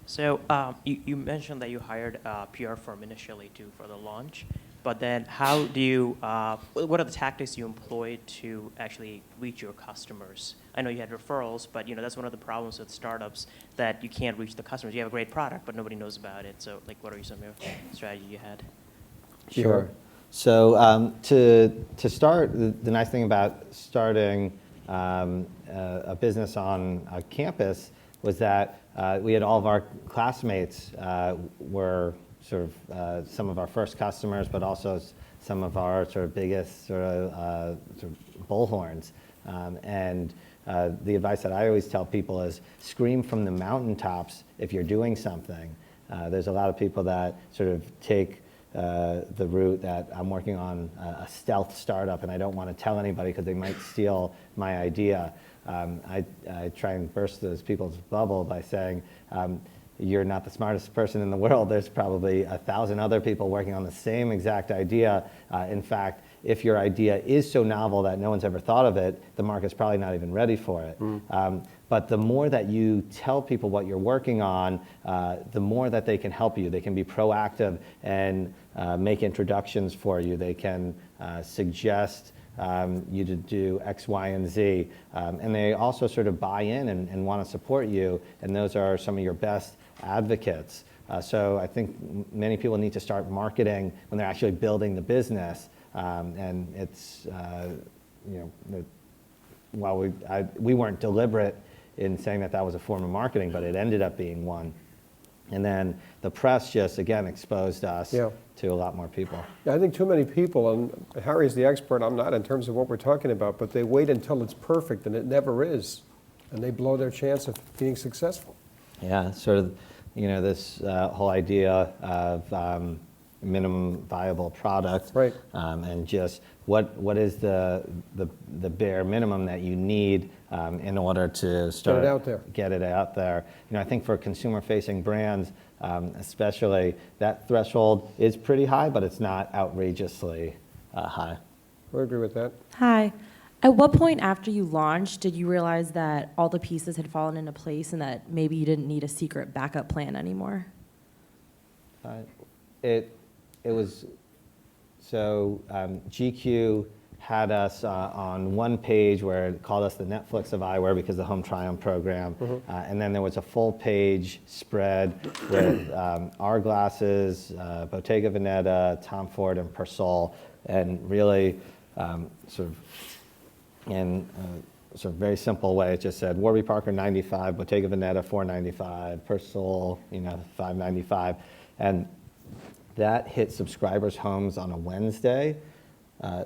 Speaker 10: So you mentioned that you hired a PR firm initially for the launch, but then how do you, what are the tactics you employ to actually reach your customers? I know you had referrals, but that's one of the problems with startups, that you can't reach the customers. You have a great product, but nobody knows about it. So what are some of your strategies you had?
Speaker 2: Sure. So to start, the nice thing about starting a business on a campus was that we had all of our classmates were sort of some of our first customers, but also some of our sort of biggest sort of bullhorns. The advice that I always tell people is scream from the mountaintops if you're doing something. There's a lot of people that sort of take the route that I'm working on a stealth startup and I don't want to tell anybody because they might steal my idea. I try and burst those people's bubble by saying, you're not the smartest person in the world. There's probably 1,000 other people working on the same exact idea. In fact, if your idea is so novel that no one's ever thought of it, the market's probably not even ready for it. But the more that you tell people what you're working on, the more that they can help you. They can be proactive and make introductions for you. They can suggest you to do X, Y, and Z. And they also sort of buy in and want to support you, and those are some of your best advocates. So I think many people need to start marketing when they're actually building the business. And it's, while we weren't deliberate in saying that that was a form of marketing, but it ended up being one. And then the press just, again, exposed us to a lot more people.
Speaker 1: Yeah, I think too many people, and Harry's the expert, I'm not in terms of what we're talking about, but they wait until it's perfect, and it never is. And they blow their chance of being successful.
Speaker 2: Yeah, sort of, this whole idea of minimum viable product.
Speaker 1: Right.
Speaker 2: And just what is the bare minimum that you need in order to start get it out there. I think for consumer-facing brands, especially, that threshold is pretty high, but it's not outrageously high.
Speaker 1: I agree with that.
Speaker 11: Hi. At what point after you launched did you realize that all the pieces had fallen into place and that maybe you didn't need a secret backup plan anymore?
Speaker 2: It was, so GQ had us on one page where it called us the Netflix of eyewear because of the Home Try-On program. And then there was a full page spread with our glasses, Bottega Veneta, Tom Ford, and Persol. And really sort of in a sort of very simple way, it just said Warby Parker $95, Bottega Veneta $4.95, Persol $5.95. And that hit subscribers' homes on a Wednesday.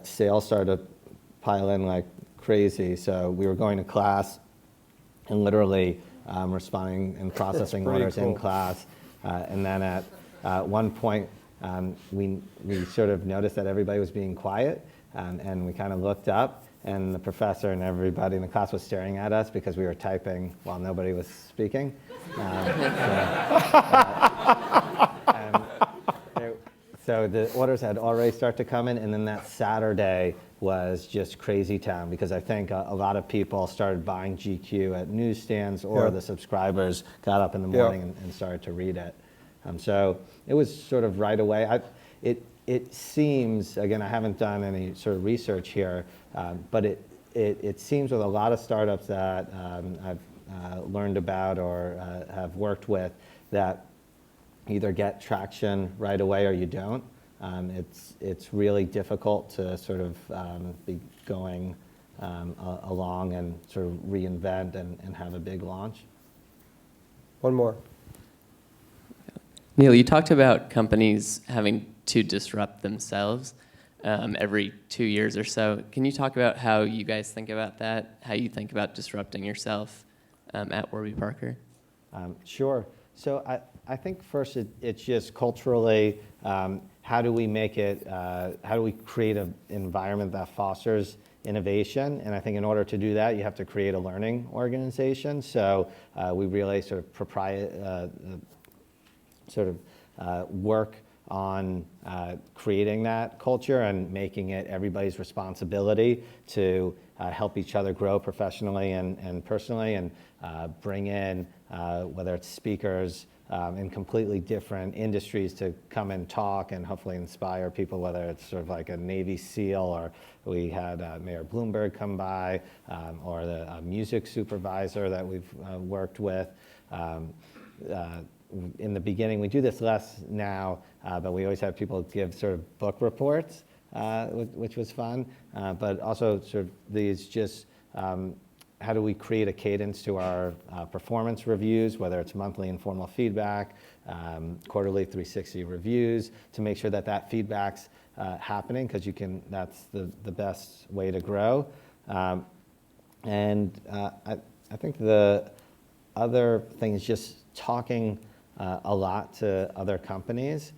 Speaker 2: Sales started to pile in like crazy. So we were going to class and literally responding and processing orders in class. And then at one point, we sort of noticed that everybody was being quiet. And we kind of looked up, and the professor and everybody in the class was staring at us because we were typing while nobody was speaking. So the orders had already started to come in, and then that Saturday was just crazy town because I think a lot of people started buying GQ at newsstands, or the subscribers got up in the morning and started to read it. So it was sort of right away. It seems, again, I haven't done any sort of research here, but it seems with a lot of startups that I've learned about or have worked with, that either get traction right away or you don't. It's really difficult to sort of be going along and sort of reinvent and have a big launch.
Speaker 1: One more.
Speaker 12: Neil, you talked about companies having to disrupt themselves every 2 years or so. Can you talk about how you guys think about that, how you think about disrupting yourself at Warby Parker?
Speaker 2: Sure. So I think first it's just culturally, how do we make it, how do we create an environment that fosters innovation? And I think in order to do that, you have to create a learning organization. So we really sort of work on creating that culture and making it everybody's responsibility to help each other grow professionally and personally, and bring in, whether it's speakers in completely different industries to come and talk and hopefully inspire people, whether it's sort of like a Navy SEAL, or we had Mayor Bloomberg come by, or the music supervisor that we've worked with. In the beginning, we do this less now, but we always have people give sort of book reports, which was fun. But also sort of these just how do we create a cadence to our performance reviews, whether it's monthly informal feedback, quarterly 360 reviews, to make sure that that feedback's happening, because that's the best way to grow. I think the other thing is just talking a lot to other companies.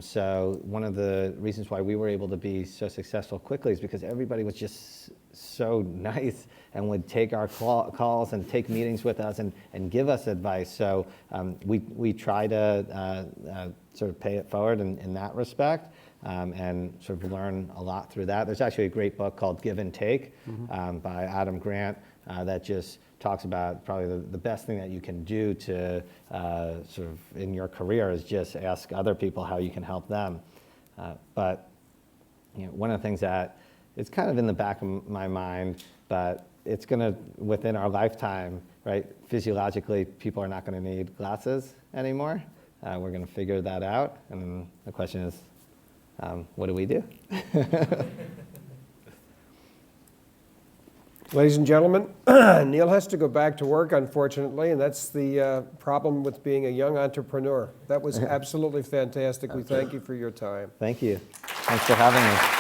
Speaker 2: So one of the reasons why we were able to be so successful quickly is because everybody was just so nice and would take our calls and take meetings with us and give us advice. So we try to sort of pay it forward in that respect, and sort of learn a lot through that. There's actually a great book called Give and Take by Adam Grant that just talks about probably the best thing that you can do to sort of in your career is just ask other people how you can help them. But one of the things that it's kind of in the back of my mind, but it's going to, within our lifetime, right, physiologically, people are not going to need glasses anymore. We're going to figure that out. And the question is, what do we do?
Speaker 1: Ladies and gentlemen, Neil has to go back to work, unfortunately, and that's the problem with being a young entrepreneur. That was absolutely fantastic. We thank you for your time.
Speaker 2: Thank you. Thanks for having me.